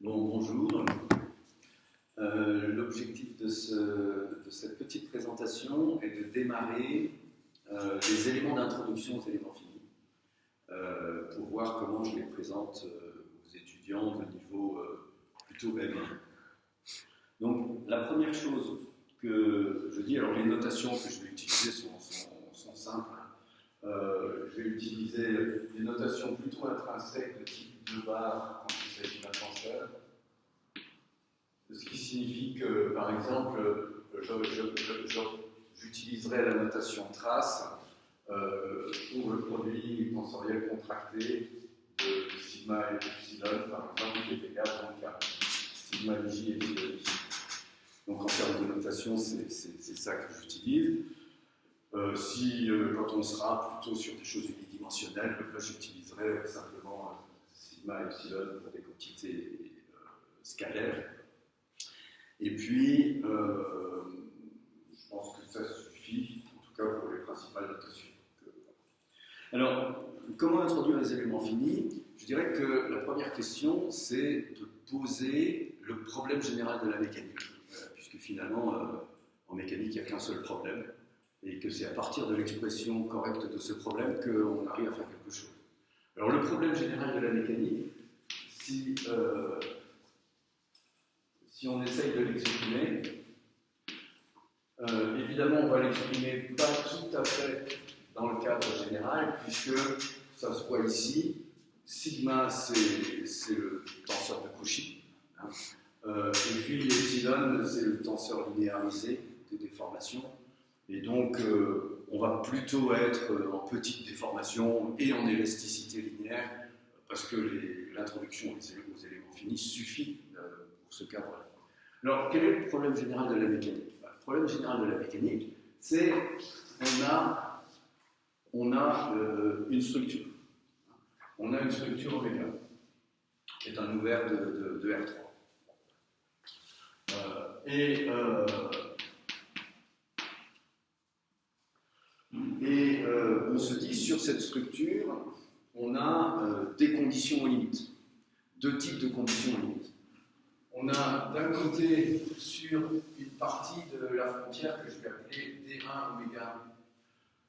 Bon, bonjour. L'objectif de cette petite présentation est de démarrer les éléments d'introduction aux éléments finis pour voir comment je les présente aux étudiants de niveau plutôt M1. Donc, la première chose que je dis, alors les notations que je vais utiliser sont simples. Je vais utiliser des notations plutôt intrinsèques de type 2 barres quand il s'agit d'un tenseur. Ce qui signifie que, par exemple, j'utiliserai la notation trace pour le produit tensoriel contracté de sigma et epsilon, par exemple, qui est égal donc à sigma j et epsilon j. Donc en termes de notation, c'est ça que j'utilise. Quand on sera plutôt sur des choses unidimensionnelles, là j'utiliserai simplement sigma et epsilon pour des quantités scalaires. Et puis, je pense que ça suffit, en tout cas pour les principales notations. Alors, comment introduire les éléments finis? Je dirais que la première question, c'est de poser le problème général de la mécanique. Puisque finalement, en mécanique, il n'y a qu'un seul problème, et que c'est à partir de l'expression correcte de ce problème qu'on arrive à faire quelque chose. Alors, le problème général de la mécanique, si on essaye de l'exprimer, évidemment, on va l'exprimer pas tout à fait dans le cadre général, puisque ça se voit ici, sigma, c'est le tenseur de Cauchy, hein, et puis epsilon, c'est le tenseur linéarisé des déformations, et donc on va plutôt être en petite déformation et en élasticité linéaire, parce que l'introduction aux éléments finis suffit pour ce cadre-là. Alors, quel est le problème général de la mécanique? Le problème général de la mécanique, c'est on a une structure. On a une structure oméga, qui est un ouvert de R3. On se dit, sur cette structure, on a des conditions aux limites. Deux types de conditions aux limites. On a d'un côté, sur une partie de la frontière que je vais appeler D1 oméga,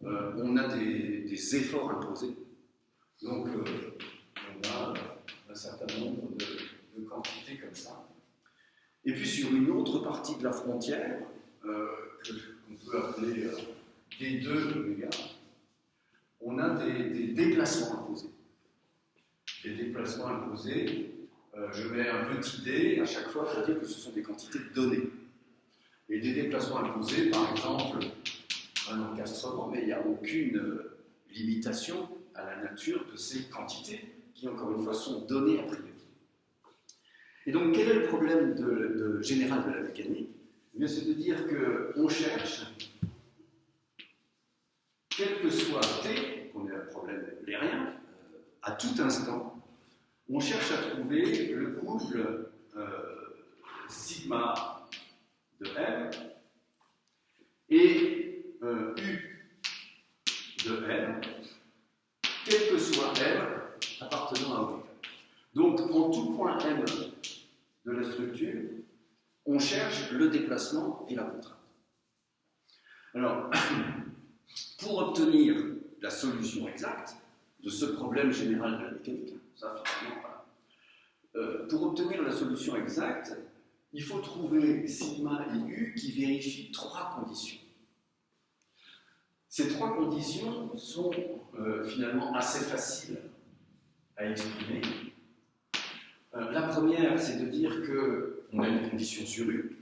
on a des efforts imposés. Donc, on a un certain nombre de quantités comme ça. Et puis, sur une autre partie de la frontière, qu'on peut appeler D2 oméga, on a des déplacements imposés. Des déplacements imposés. Je mets un petit d à chaque fois pour dire que ce sont des quantités données. Et des déplacements imposés, par exemple, un encastrement, mais il n'y a aucune limitation à la nature de ces quantités qui, encore une fois, sont données a priori. Et donc, quel est le problème général de la mécanique? Eh bien, c'est de dire qu'on cherche, quel que soit t, qu'on ait un problème eulérien, à tout instant, on cherche à trouver le couple sigma de M et U de M, quel que soit M appartenant à oméga. Donc, en tout point M de la structure, on cherche le déplacement et la contrainte. Alors, pour obtenir la solution exacte de ce problème général de la mécanique, ça, finalement, pour obtenir la solution exacte, il faut trouver sigma et U qui vérifient trois conditions. Ces trois conditions sont finalement assez faciles à exprimer. La première, c'est de dire qu'on a une condition sur U.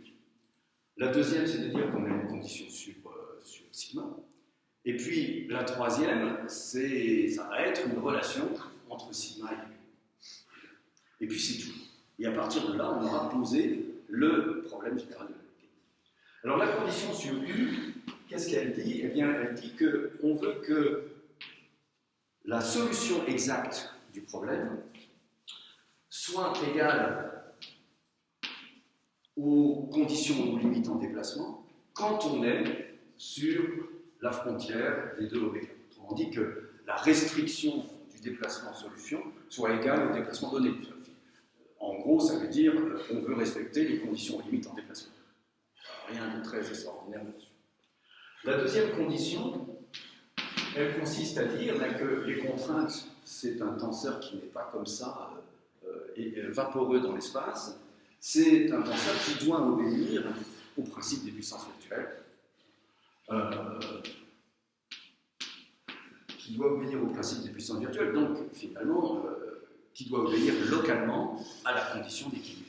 La deuxième, c'est de dire qu'on a une condition sur sigma. Et puis, la troisième, ça va être une relation entre sigma et U. Et puis, c'est tout. Et à partir de là, on aura posé le problème général de la mécanique. Alors, la condition sur U, qu'est-ce qu'elle dit? Eh bien, elle dit qu'on veut que la solution exacte du problème soit égale aux conditions ou limites en déplacement quand on est sur la frontière des deux oméga. Autrement dit, que la restriction du déplacement solution soit égale au déplacement donné. En gros, ça veut dire qu'on veut respecter les conditions limites en déplacement. Rien de très extraordinaire là-dessus. La deuxième condition, elle consiste à dire que les contraintes, c'est un tenseur qui n'est pas comme ça, vaporeux dans l'espace, c'est un tenseur qui doit obéir au principe des puissances virtuelles, donc finalement, qui doit obéir localement à la condition d'équilibre.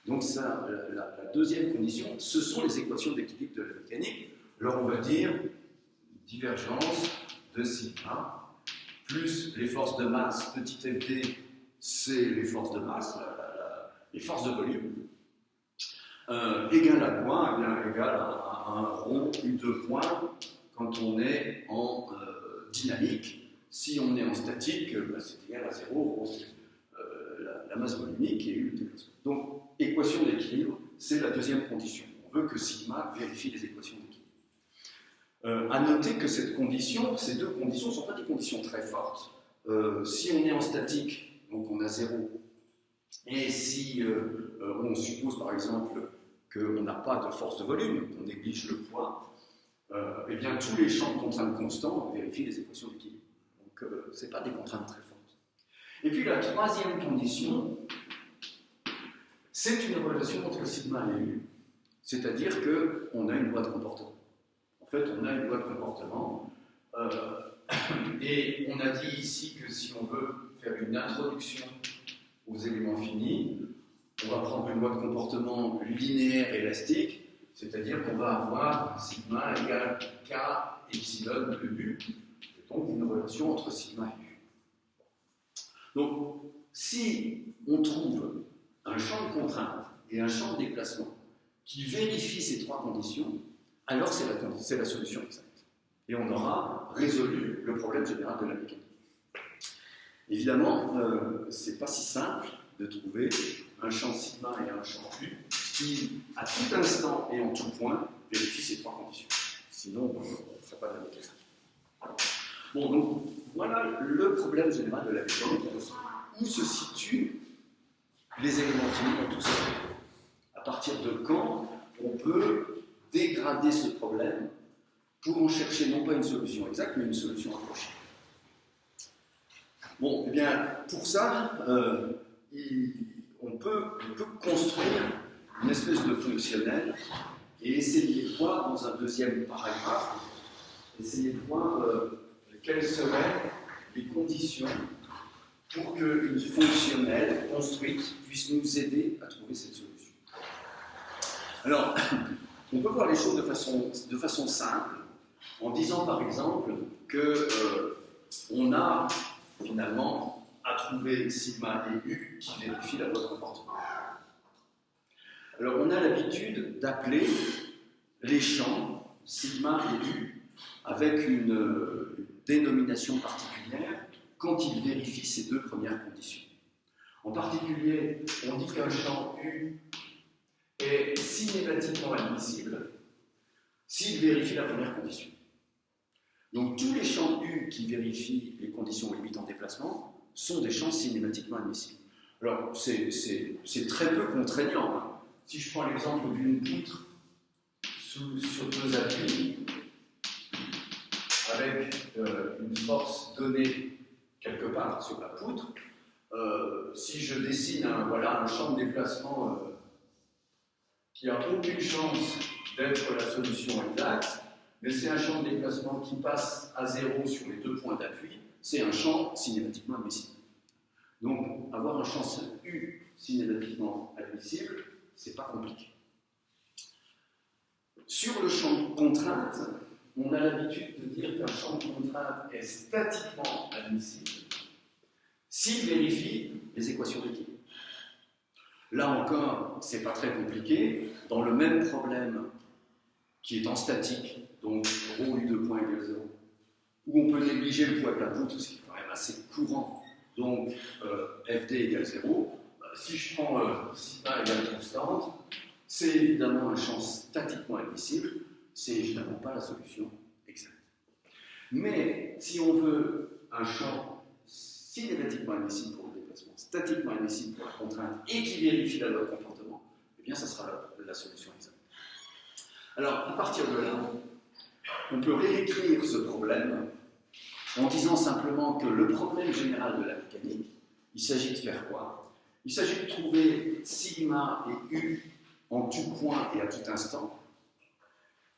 Donc ça, la deuxième condition, ce sont les équations d'équilibre de la mécanique. Alors on va dire divergence de sigma plus les forces de masse, petit fd, c'est les forces de masse, les forces de volume, égale à quoi? Eh bien, égale à un rond U de point quand on est en dynamique. Si on est en statique, c'est égal à 0, la masse volumique et U de déplacement. Donc, équation d'équilibre, c'est la deuxième condition. On veut que sigma vérifie les équations d'équilibre. À noter que ces deux conditions ne sont pas des conditions très fortes. Si on est en statique, donc on a 0, et si on suppose par exemple qu'on n'a pas de force de volume, qu'on néglige le poids, eh bien tous les champs de contraintes constants vérifient les équations d'équilibre. Donc ce n'est pas des contraintes très fortes. Et puis la troisième condition, c'est une relation entre sigma et U, c'est-à-dire qu'on a une loi de comportement. En fait, on a une loi de comportement, et on a dit ici que si on veut faire une introduction aux éléments finis, on va prendre une loi de comportement linéaire élastique, c'est-à-dire qu'on va avoir sigma égale k epsilon de U, et donc une relation entre sigma et U. Donc, si on trouve un champ de contrainte et un champ de déplacement qui vérifie ces trois conditions, alors c'est la solution exacte. Et on aura résolu le problème général de la mécanique. Évidemment, ce n'est pas si simple de trouver un champ sigma et un champ U qui, à tout instant et en tout point, vérifient ces trois conditions. Sinon, on ne ferait pas de la mécanique. Bon, donc, voilà le problème général de la mécanique. Où se situent les éléments finis dans tout ça? À partir de quand on peut dégrader ce problème pour en chercher non pas une solution exacte, mais une solution approchée? Bon, eh bien, pour ça, on peut construire une espèce de fonctionnel et essayer de voir dans un deuxième paragraphe, essayer de voir quelles seraient les conditions pour qu'une fonctionnelle construite puisse nous aider à trouver cette solution. Alors, on peut voir les choses de façon simple, en disant par exemple qu'on a finalement à trouver sigma et U qui vérifient la loi de comportement. Alors on a l'habitude d'appeler les champs sigma et U avec une dénomination particulière quand ils vérifient ces deux premières conditions. En particulier, on dit qu'un champ U est cinématiquement admissible s'il vérifie la première condition. Donc tous les champs U qui vérifient les conditions limites en déplacement sont des champs cinématiquement admissibles. Alors c'est très peu contraignant. Hein. Si je prends l'exemple d'une poutre sur deux appuis, avec une force donnée quelque part sur la poutre, si je dessine un champ de déplacement qui n'a aucune chance d'être la solution exacte, mais c'est un champ de déplacement qui passe à 0 sur les deux points d'appui, c'est un champ cinématiquement admissible. Donc, avoir un champ U cinématiquement admissible, c'est pas compliqué. Sur le champ de contrainte, on a l'habitude de dire qu'un champ de contrainte est statiquement admissible s'il vérifie les équations d'équilibre. Là encore, c'est pas très compliqué. Dans le même problème qui est en statique, donc ρ U de point égale 0, où on peut négliger le poids de la poutre, ce qui est quand même assez courant, donc Fd égale 0, si je prends sigma égale constante, c'est évidemment un champ statiquement admissible, c'est évidemment pas la solution exacte. Mais si on veut un champ cinématiquement admissible pour le déplacement, déplacement statiquement admissible pour la contrainte et qui vérifie la loi de comportement, eh bien, ça sera la solution exacte. Alors, à partir de là, on peut réécrire ce problème en disant simplement que le problème général de la mécanique, il s'agit de faire quoi? Il s'agit de trouver sigma et u en tout point et à tout instant,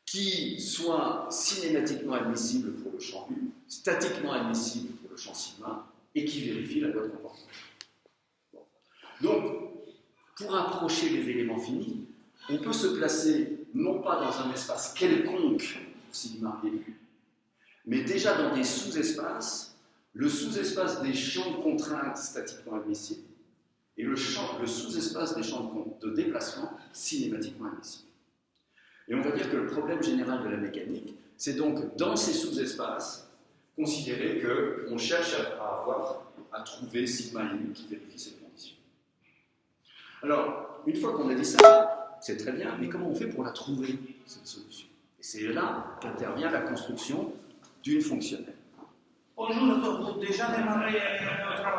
qui soient cinématiquement admissibles pour le champ u, statiquement admissibles pour le champ sigma, et qui vérifient la loi de comportement. Bon. Donc, pour approcher les éléments finis, on peut se placer non pas dans un espace quelconque pour sigma et u, mais déjà dans des sous-espaces, le sous-espace des champs de contrainte statiquement admissibles et le sous-espace des champs de déplacement cinématiquement admissibles. Et on va dire que le problème général de la mécanique, c'est donc dans ces sous-espaces, considérer qu'on cherche à trouver sigma et u qui vérifient cette condition. Alors, une fois qu'on a dit ça, c'est très bien, mais comment on fait pour la trouver, cette solution? Et c'est là qu'intervient la construction d'une fonctionnelle. Bonjour, déjà démarré notre travail.